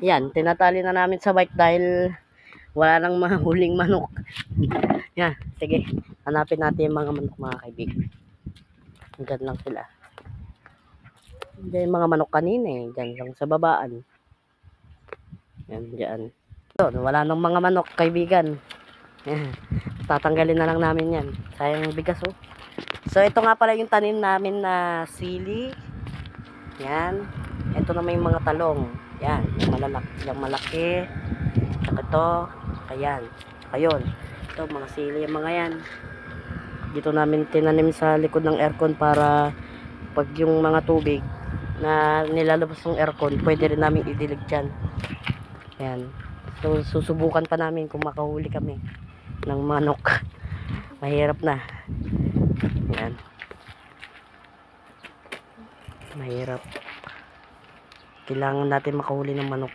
Yan, tinatali na namin sa bike dahil wala nang mga huling manok. Yan, sige. Hanapin natin yung mga manok, mga kaibigan. Diyan lang sila. Diyan yung mga manok kanina eh. Diyan lang sa babaan. Yan, diyan. Yun, wala nang mga manok, kaibigan. Yan. Tatanggalin na lang namin yan. Sayang yung bigas oh. So, ito nga pala yung tanim namin na sili. Yan. Ito na may mga talong. Yan, yung malaki. Saka ito. Ayan. Ayun. Ito, mga sili yung mga yan. Dito namin tinanim sa likod ng aircon para pag yung mga tubig na nilalabas ng aircon, pwede rin namin idilig dyan. Ayan. So, susubukan pa namin kung makahuli kami ng manok. Mahirap na. Ayan. Mahirap. Kailangan natin makahuli ng manok.